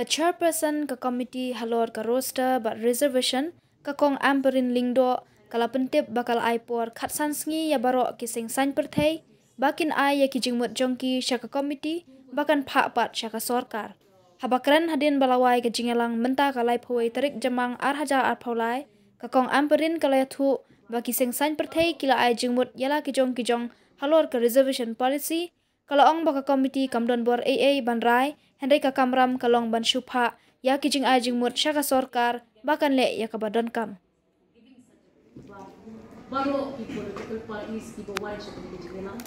chairperson ka committee halor ka roster ba reservation ka kong amperin lingdo kala pentip bakal aipor khatsan sngi ya baro kising san perthai bakin ai ya kijingmut jongki syaka committee bakan pha pat syaka sorkar habakran hadin balawai ka jingelang menta kalai phoi tarik jamang ar phaulai ka kong amperin kala thu ba kising san perthai kila ai jingmut yala kijong halor ka reservation policy kalau ong baka committee kamdon bor AA banrai Henry ka kamram kalong ban syupha ya kijing ajing mut syaka sorkar bahkan le ya ka badan kam baru political parties ki bawa syaka kijing lang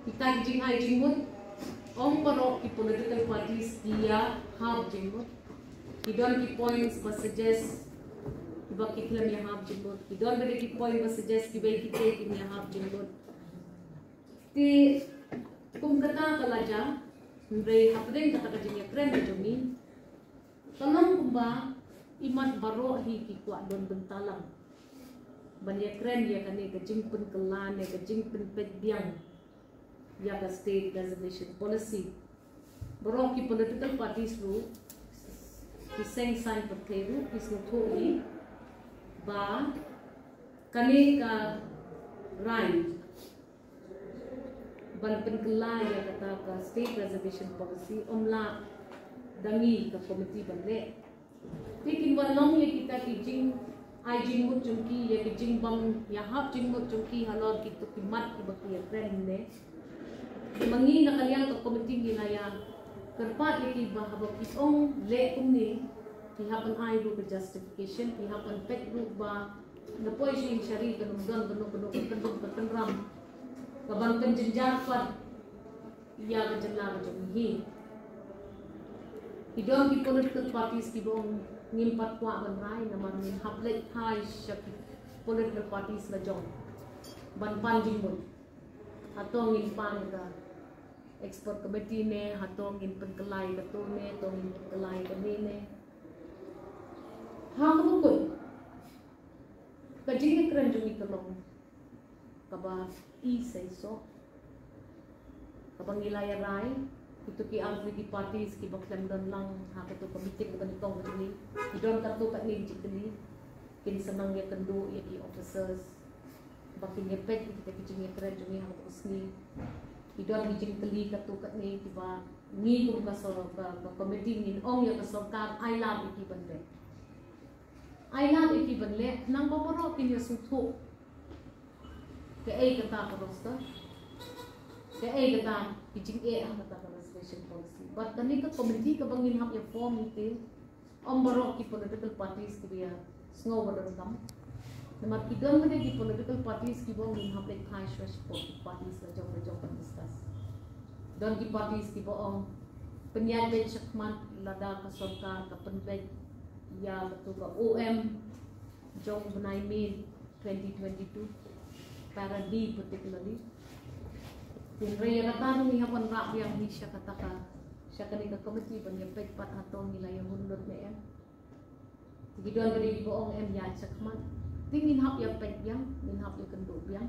kita kijing ajing mut ong baru ki political parties dia hab jing mut kidon ki points ba suggest ba kitlam ya hab jing mut kidon ba ki point ba suggest ki ba ki ya hab jing mut ti kum kata kalaja Mre hapdeng kata kajingnya keren jumi tolong kumba imat baro hi ki kwa don bentalang banyak keren ya kane kajing pen kelan ya kajing pen pediang ya ka state reservation policy baro ki political parties ru ki seng sign perteru ki snothoi ba kane ka right ban penkelai ya kata ka state reservation policy omla dangi ka committee banle tikin walong ya kita kijing ai jing mut chungki ya kijing bang ya hap jing mut chungki halor ki to kimat ki baki ya trend ne mangi na kalyang ka committee ginaya kerpa ya ki ba haba ki ong le kumni ki hapan ai ru ka justification ki hapan pet ru ba na poi sing shari ka nungdan bano kan ram kabang penjenjang fat ya kejenla kejengi idong ki political parties ki bong ngimpat kwa banrai naman min hablet hai shaki political parties la jong ban panjing mun atong ngimpan ka export committee ne hatong ngimpan kelai betul ne tong ngimpan kelai kami ne ha kumukun kajing keren jumi kelong kaba say so kabang ilaya rai itu ki alfredi parties ki baklam don lang ha to committee ko banitong ni idon kartu kat ni jikli kin senang ya kendo ya ki officers bakin ngepet kita kijing keren jumi ha usni idon bijing keli kartu kat ni tiba ni ko ka so ba committee ni ong ya ka sorkar ai lab ki banle nang boboro kin ya sutho ke ai kata roster ke ai kata kijing kata reservation policy but kani ka committee ka bangin hap ya form ite ombaro ki political parties ki biya snow water kam namar ki dom ki political parties ki bangin hap like high stress parties la jong discuss don ki parties ki bong penyadap sakmat lada ka sarkar ka penbeg ya betul ka OM jong benai May 2022 para di particularly in raya ratano ni hapon rap yang ni siya kataka siya kanika committee ban yung pegpat atong nila yung hundot na yan tigidon ka rin buong ya sakman tingin hap yung peg yang min hap yung kandog yang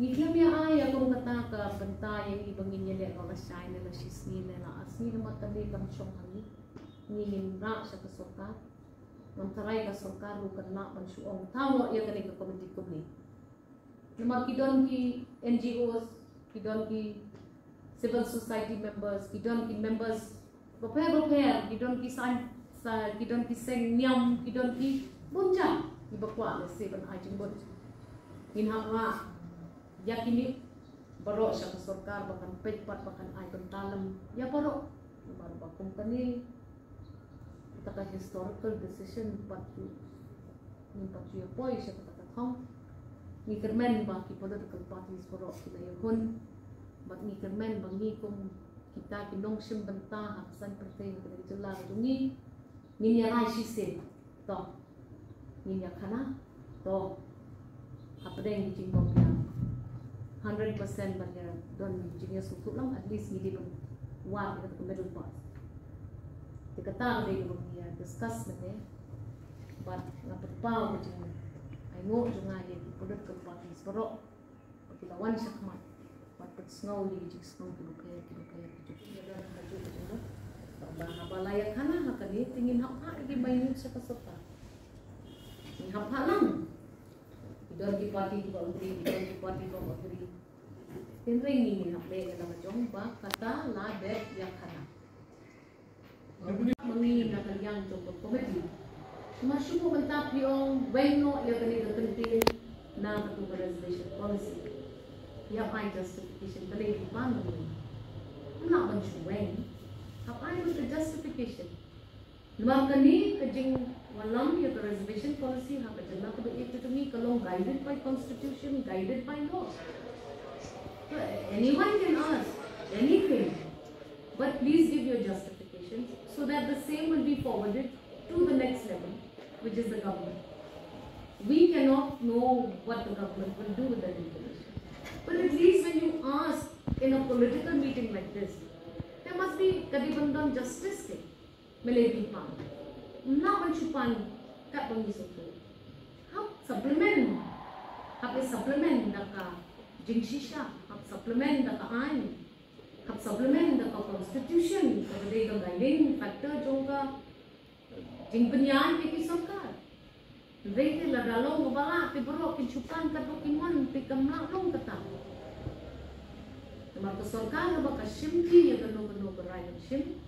ngiklam ya ay akong kataka banta yung ibang inyali ang rasay nila sisni nila asni na matali kang siyong hangi ngingin ra siya kasurka mantaray kasurka lukan na pansyuong tawa yung kanika committee kumni Nama kidon ki NGOs, kidon ki civil society members, kidon ki members repair, kidon ki seng niam, kidon ki bunja, ibakwa le seven ajing bun. Inhamra yakini baro siya ka sarkar bakan pegpat bakan ay talam ya baro. Namar bakum kani kita ka historical decision patu ya poi siya ka takang ngikermen ba ki political parties baro kita yun bat ngikermen bangi kung kita kinong sim benta haksan pertay na jela dungi ninya rai sise to ninya kana to hapdeng jing bom ya 100% bagya don jingnya sutu lang at least hindi ba wa kita middle pass tikata de bom ya discuss na but napagpaw mo jing I know juga ya political parties pero pagkilawan siya kaman Patut snow di jik snow ki repair ki dan haju ke bah balaya kana hakani tingin hak di main sepa ni hak lang idor ki party ki bautri idor ki party ko bautri tinring ni hak le na jong ba kata la bet ya kana mengi na kaliang jong komedi masuk mo mentap yung wenno ya kani kenting na patu reservation policy ya pai justification balik di mana na ban chuwen apa itu the justification lemar kani kajing walam ya reservation policy ha kajna ko itu to me kalong guided by constitution, guided by law. So anyone can ask anything, but please give your justification so that the same will be forwarded to the next level, which is the government. We cannot know what the government will do with that information. But at least when you ask in a political meeting like this, there must be kadibandang justice ke Malay pan. Na banchupan kat bangi soto. Hap supplement. Hap supplement daka jingshisha. Hap supplement daka ain. Hap supplement daka constitution. Kadai ka guiding factor jonga jing penyan ki sarkar. Vete la dalong bala ti bro ki chupan ka document ti kamla long kata. Tempat sarkar ba ka shimki ya gano berai shim.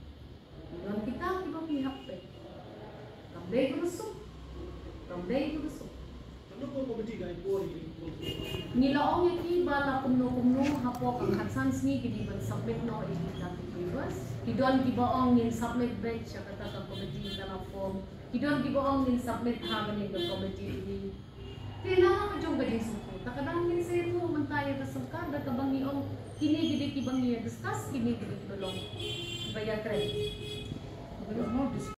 Dan kita pihak pe. Kamdai ko besok. Ano po komiti kay po Nilaong yaki bala kumno hapo ang katsan sni kini ban submit no dati papers. Kidon gibaong nin submit back siya kata ka komiti dalam form. Kidon gibaong nin submit hagan nin komiti ini. Kailangan ka jong gading suko. Takadang nin sa ito mantaya ka sangkar da kabangi ong kini gidi kibang niya discuss kini gidi belong. Bayar kredit.